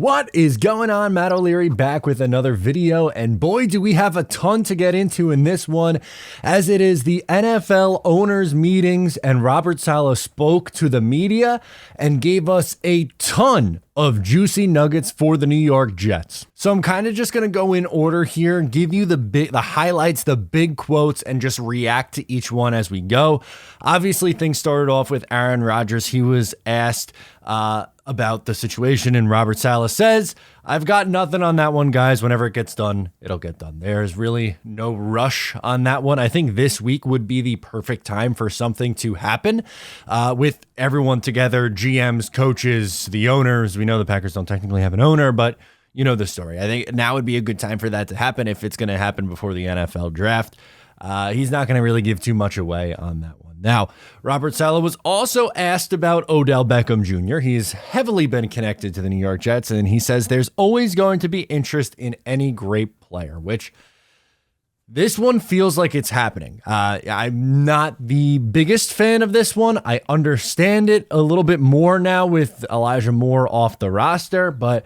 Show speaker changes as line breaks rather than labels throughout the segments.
What is going on? Matt O'Leary back with another video, and boy do we have a ton to get into in this one, as it is the NFL owners meetings, and Robert Saleh spoke to the media and gave us a ton of juicy nuggets for the New York Jets. So I'm kind of just going to go in order here and give you the highlights, the big quotes, and just react to each one as we go. Obviously, things started off with Aaron Rodgers. He was asked about the situation, and Robert Saleh says, "I've got nothing on that one, guys. Whenever it gets done, it'll get done." There's really no rush on that one. I think this week would be the perfect time for something to happen with everyone together, GMs, coaches, the owners. We know the Packers don't technically have an owner, but you know the story. I think now would be a good time for that to happen if it's going to happen before the NFL draft. He's not going to really give too much away on that one. Now, Robert Saleh was also asked about Odell Beckham Jr. He's heavily been connected to the New York Jets, and he says there's always going to be interest in any great player, which this one feels like it's happening. I'm not the biggest fan of this one. I understand it a little bit more now with Elijah Moore off the roster, but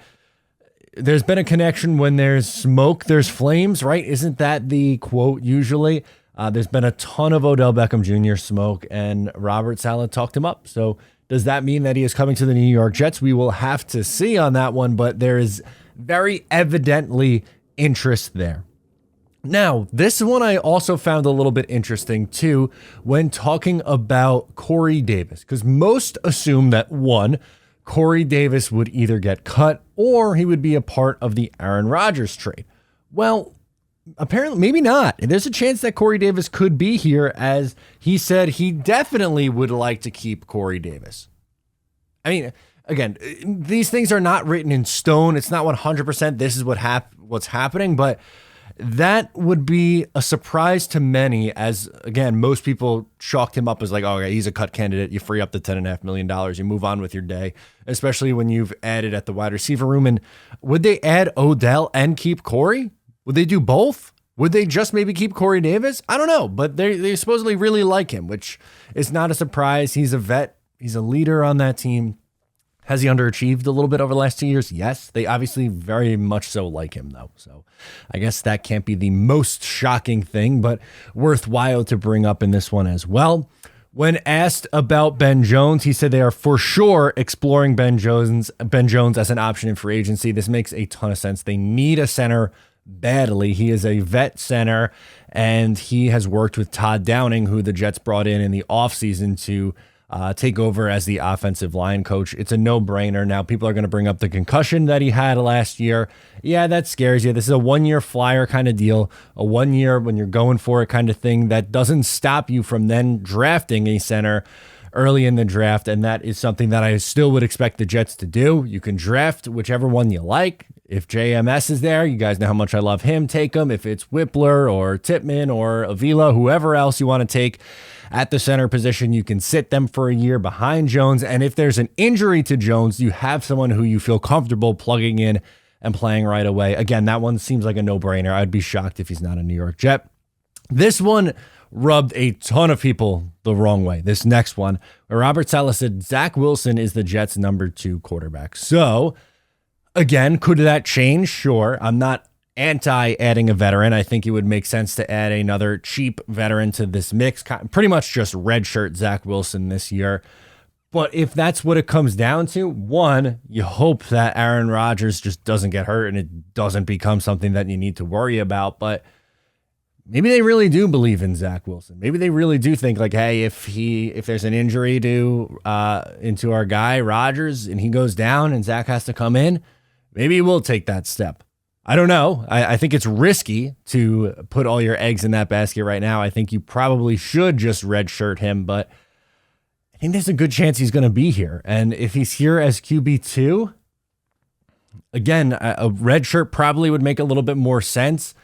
there's been a connection. When there's smoke, there's flames, right? Isn't that the quote usually? There's been a ton of Odell Beckham Jr. smoke, and Robert Saleh talked him up. So does that mean that he is coming to the New York Jets? We will have to see on that one, but there is very evidently interest there. Now, this one I also found a little bit interesting too when talking about Corey Davis, because most assume that one, Corey Davis would either get cut or he would be a part of the Aaron Rodgers trade. Well, apparently, maybe not. There's a chance that Corey Davis could be here, as he said he definitely would like to keep Corey Davis. I mean, again, these things are not written in stone. It's not 100% this is what's happening, but that would be a surprise to many, as, again, most people chalked him up as like, oh, okay, he's a cut candidate. You free up the $10.5 million. You move on with your day, especially when you've added at the wide receiver room. And would they add Odell and keep Corey? Would they do both? Would they just maybe keep Corey Davis? I don't know, but they supposedly really like him, which is not a surprise. He's a vet. He's a leader on that team. Has he underachieved a little bit over the last 2 years? Yes. They obviously very much so like him, though. So I guess that can't be the most shocking thing, but worthwhile to bring up in this one as well. When asked about Ben Jones, he said they are for sure exploring Ben Jones as an option in free agency. This makes a ton of sense. They need a center badly. He is a vet center, and he has worked with Todd Downing, who the Jets brought in the offseason to take over as the offensive line coach. It's a no-brainer. Now, people are going to bring up the concussion that he had last year. Yeah, that scares you. This is a one-year flyer kind of deal, a 1 year when you're going for it kind of thing. That doesn't stop you from then drafting a center early in the draft, and that is something that I still would expect the Jets to do. You can draft whichever one you like. If JMS is there, you guys know how much I love him, take him. If it's Whippler or Tippmann or Avila, whoever else you want to take at the center position, you can sit them for a year behind Jones. And if there's an injury to Jones, you have someone who you feel comfortable plugging in and playing right away. Again, that one seems like a no-brainer. I'd be shocked if he's not a New York Jet. This one rubbed a ton of people the wrong way. This next one, where Robert Saleh said Zach Wilson is the Jets' number 2 quarterback. So, again, could that change? Sure. I'm not anti-adding a veteran. I think it would make sense to add another cheap veteran to this mix. Pretty much just redshirt Zach Wilson this year. But if that's what it comes down to, one, you hope that Aaron Rodgers just doesn't get hurt and it doesn't become something that you need to worry about. But maybe they really do believe in Zach Wilson. Maybe they really do think like, hey, if there's an injury into our guy Rodgers and he goes down and Zach has to come in, maybe we'll take that step. I don't know. I think it's risky to put all your eggs in that basket right now. I think you probably should just redshirt him, but I think there's a good chance he's going to be here. And if he's here as QB2, again, a redshirt probably would make a little bit more sense.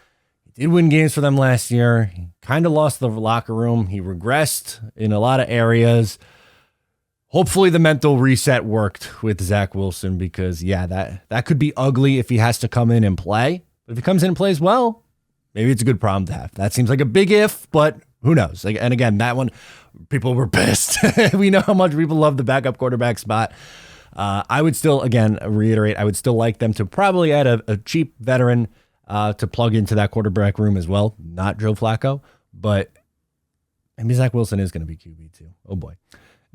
He did win games for them last year. He kind of lost the locker room. He regressed in a lot of areas. Hopefully the mental reset worked with Zach Wilson, because, yeah, that could be ugly if he has to come in and play. But if he comes in and plays well, maybe it's a good problem to have. That seems like a big if, but who knows? Like, and again, that one, people were pissed. We know how much people love the backup quarterback spot. I would still, again, reiterate, I would still like them to probably add a cheap veteran to plug into that quarterback room as well. Not Joe Flacco, but maybe Zach Wilson is going to be QB too. Oh boy.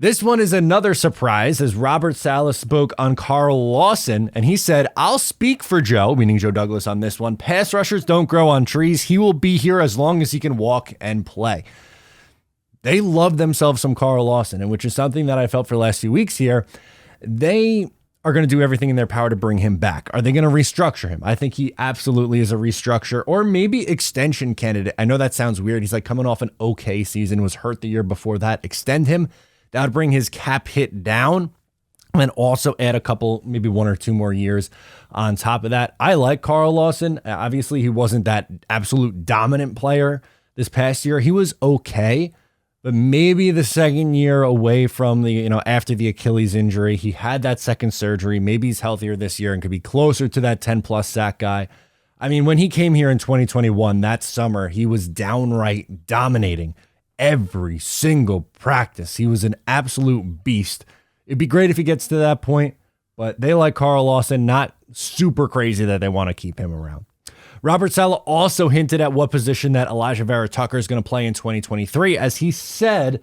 This one is another surprise as Robert Saleh spoke on Carl Lawson, and he said, I'll speak for Joe, meaning Joe Douglas on this one. Pass rushers don't grow on trees. He will be here as long as he can walk and play. They love themselves some Carl Lawson, and which is something that I felt for the last few weeks here. They are going to do everything in their power to bring him back. Are they going to restructure him? I think he absolutely is a restructure or maybe extension candidate. I know that sounds weird. He's like coming off an okay season, was hurt the year before that. Extend him. That would bring his cap hit down and also add a couple, maybe 1 or 2 more years on top of that. I like Carl Lawson. Obviously, he wasn't that absolute dominant player this past year. He was okay, but maybe the second year away from after the Achilles injury, he had that second surgery. Maybe he's healthier this year and could be closer to that 10-plus sack guy. I mean, when he came here in 2021, that summer, he was downright dominating every single practice. He was an absolute beast. It'd be great if he gets to that point, but they like Carl Lawson, not super crazy that they want to keep him around. Robert Saleh also hinted at what position that Elijah Vera Tucker is going to play in 2023, as he said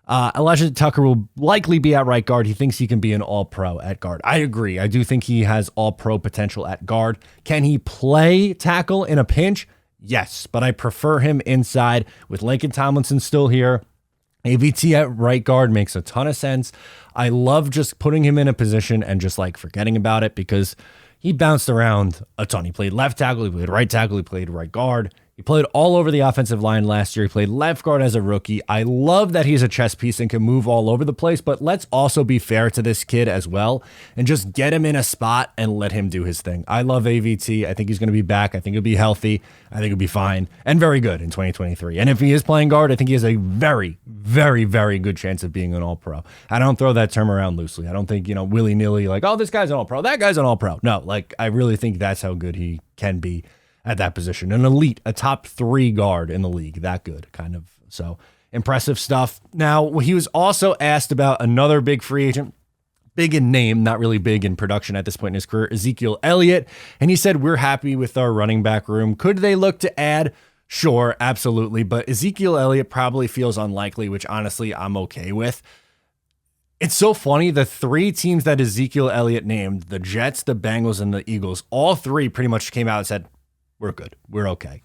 Elijah Tucker will likely be at right guard. He thinks he can be an all-pro at guard. I agree. I do think he has all-pro potential at guard. Can he play tackle in a pinch? Yes, but I prefer him inside with Laken Tomlinson still here. AVT at right guard makes a ton of sense. I love just putting him in a position and just like forgetting about it because he bounced around a ton. He played left tackle, he played right tackle, he played right guard. He played all over the offensive line last year. He played left guard as a rookie. I love that he's a chess piece and can move all over the place, but let's also be fair to this kid as well and just get him in a spot and let him do his thing. I love AVT. I think he's going to be back. I think he'll be healthy. I think he'll be fine and very good in 2023. And if he is playing guard, I think he has a very, very, very good chance of being an all-pro. I don't throw that term around loosely. I don't think, willy-nilly like, oh, this guy's an all-pro, that guy's an all-pro. No, I really think that's how good he can be at that position. An elite, a top 3 guard in the league. That good, kind of. So impressive stuff. Now, he was also asked about another big free agent, big in name, not really big in production at this point in his career, Ezekiel Elliott. And he said, we're happy with our running back room. Could they look to add? Sure, absolutely. But Ezekiel Elliott probably feels unlikely, which honestly, I'm okay with. It's so funny. The 3 teams that Ezekiel Elliott named, the Jets, the Bengals, and the Eagles, all 3 pretty much came out and said, we're good. We're okay.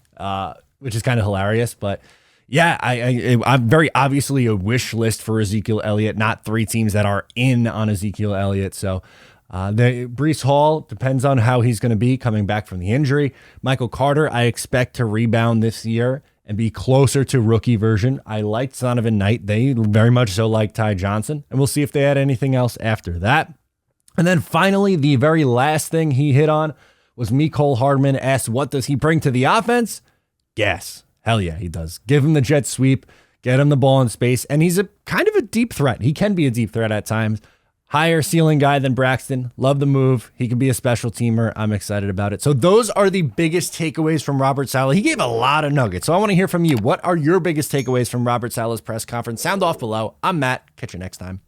Which is kind of hilarious. But yeah, I'm very obviously a wish list for Ezekiel Elliott, not 3 teams that are in on Ezekiel Elliott. So Breece Hall depends on how he's going to be coming back from the injury. Michael Carter, I expect to rebound this year and be closer to rookie version. I liked Donovan Knight. They very much so like Ty Johnson. And we'll see if they add anything else after that. And then finally, the very last thing he hit on was Mecole Hardman asked, what does he bring to the offense? Gas. Hell yeah, he does. Give him the jet sweep, get him the ball in space, and he's a kind of a deep threat. He can be a deep threat at times. Higher ceiling guy than Braxton. Love the move. He can be a special teamer. I'm excited about it. So those are the biggest takeaways from Robert Saleh. He gave a lot of nuggets. So I want to hear from you. What are your biggest takeaways from Robert Saleh's press conference? Sound off below. I'm Matt. Catch you next time.